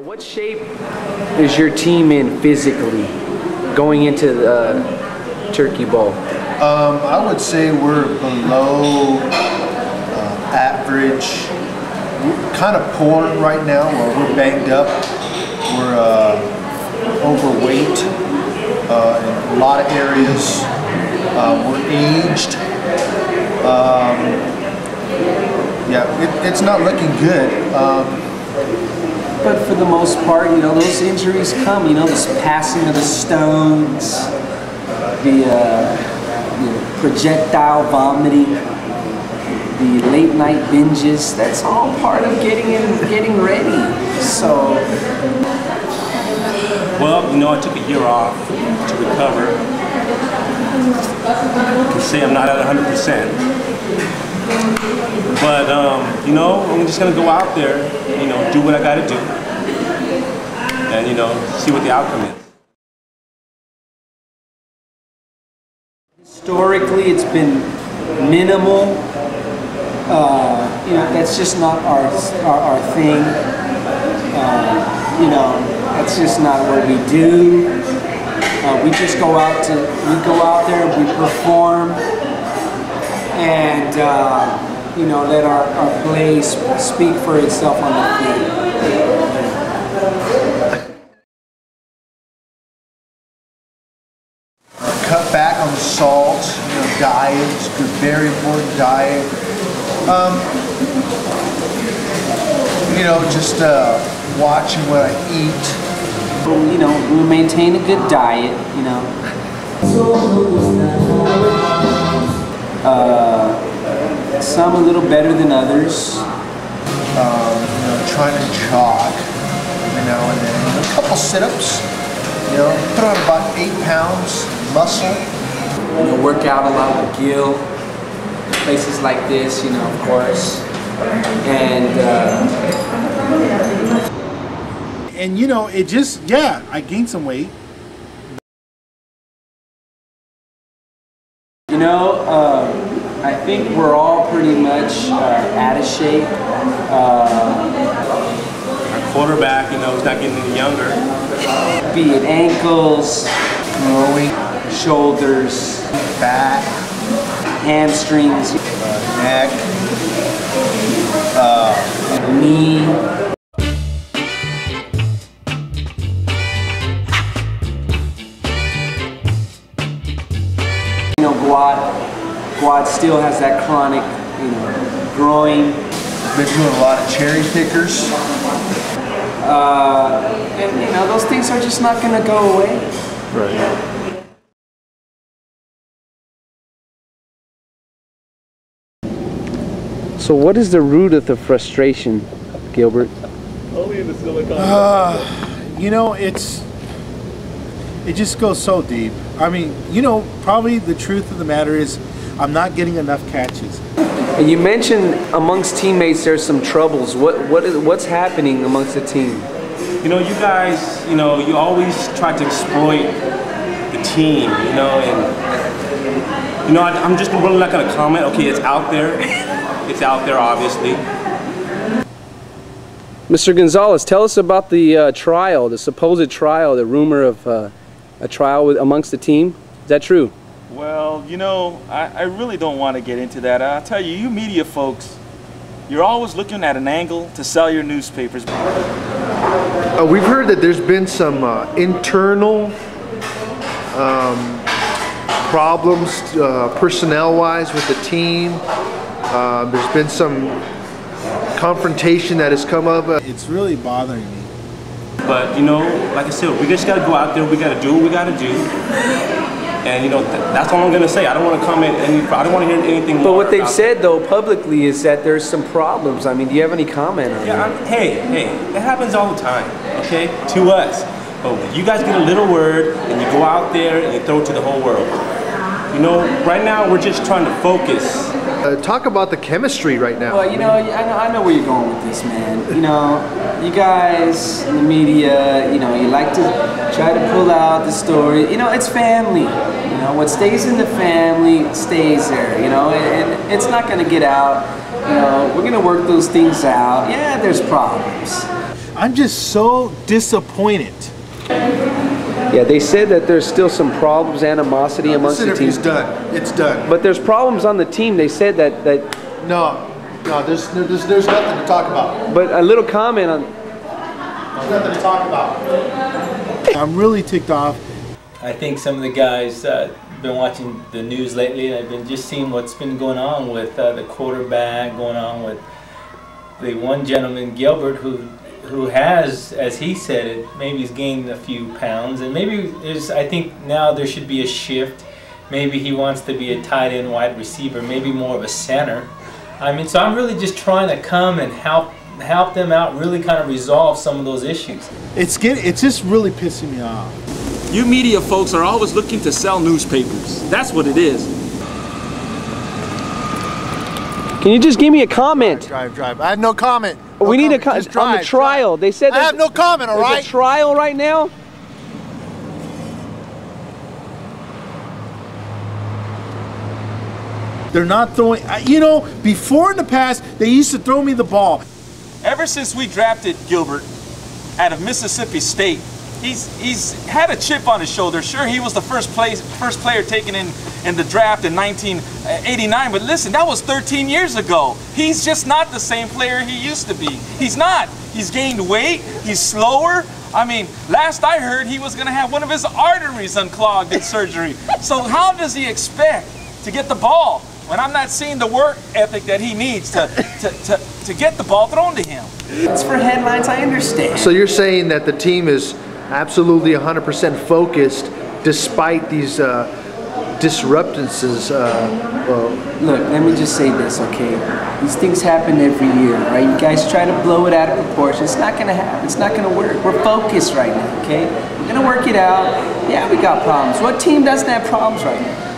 What shape is your team in physically going into the Turkey Bowl? I would say we're below average. We're kind of poor right now. We're banged up. We're overweight in a lot of areas. We're aged. Yeah, it's not looking good. But for the most part, you know, those injuries come, you know, this passing of the stones, the projectile vomiting, the late night binges, that's all part of getting ready. So, well, you know, I took a year off to recover. I can say I'm not at 100%. But, you know, I'm just going to go out there, you know, do what I got to do. And, you know, see what the outcome is. Historically, it's been minimal. You know, that's just not our thing. You know, that's just not what we do. We just go out there, we perform, and you know, let our play speak for itself on the field. Cut back on the salt, you know, diet, it's a very important diet. You know, just watching what I eat. You know, we maintain a good diet, you know. Some a little better than others. You know, trying to jog every now and then. You know, a couple sit-ups. You know, put on about 8 pounds muscle. You know, work out a lot with Gil. Places like this, you know, of course. And you know, it just, yeah, I gained some weight. You know, I think we're all pretty much out of shape. Our quarterback, you know, is not getting any younger. Be it ankles, Growing, shoulders, back, hamstrings, neck, knee. You know, Guad still has that chronic, you know, groin. been doing a lot of cherry pickers. And you know, those things are just not gonna go away. Right. So what is the root of the frustration, Gilbert? You know, it just goes so deep. I mean, you know, probably the truth of the matter is I'm not getting enough catches. And you mentioned amongst teammates there's some troubles. What's happening amongst the team? You know, you guys, you know, you always try to exploit the team, you know, and, you know, I'm just really not going to comment. Okay, it's out there. It's out there, obviously. Mr. Gonzalez, tell us about the trial, the supposed trial, the rumor of a trial amongst the team. Is that true? Well, you know, I really don't want to get into that. I'll tell you, you media folks, you're always looking at an angle to sell your newspapers. We've heard that there's been some internal problems personnel-wise with the team. There's been some confrontation that has come up. It's really bothering me. But, you know, like I said, we just got to go out there. We got to do what we got to do. And, you know, that's all I'm going to say. I don't want to comment I don't want to hear anything more. But what they've said, though, publicly is that there's some problems. I mean, do you have any comment on that? Hey, that happens all the time, okay, to us. But when you guys get a little word and you go out there and you throw it to the whole world. You know, right now we're just trying to focus. Talk about the chemistry right now. Well, you know, I know where you're going with this, man. You know, you guys in the media, you know, you like to try to pull out the story. You know, it's family. You know, what stays in the family stays there, you know, and it's not going to get out. You know, we're going to work those things out. Yeah, there's problems. I'm just so disappointed. Yeah, they said that there's still some problems, animosity amongst the team. It's done. It's done. But there's problems on the team. They said that No, there's nothing to talk about. But a little comment on. There's nothing to talk about. I'm really ticked off. I think some of the guys been watching the news lately, and I've been just seeing what's been going on with the quarterback, going on with the one gentleman, Gilbert, who has, as he said it, maybe he's gained a few pounds, and maybe I think now there should be a shift. Maybe he wants to be a tight end wide receiver, maybe more of a center. I mean, so I'm really just trying to come and help them out, really kind of resolve some of those issues. It's just really pissing me off. You media folks are always looking to sell newspapers. That's what it is. Can you just give me a comment? Drive. I have no comment. No we need a comment. on the trial. They said I have no comment. All right. There's a trial right now. They're not throwing, you know, before in the past, they used to throw me the ball. Ever since we drafted Gilbert out of Mississippi State, he's had a chip on his shoulder. Sure, he was the first player taken in the draft in 1989, but listen, that was 13 years ago. He's just not the same player he used to be. He's not. He's gained weight. He's slower. I mean, last I heard, he was going to have one of his arteries unclogged in surgery. So how does he expect to get the ball when I'm not seeing the work ethic that he needs to get the ball thrown to him? It's for headlines, I understand. So you're saying that the team is absolutely 100% focused despite these disruptances? Look, let me just say this, okay? These things happen every year, right? You guys try to blow it out of proportion. It's not going to happen. It's not going to work. We're focused right now, okay? We're going to work it out. Yeah, we got problems. What team doesn't have problems right now?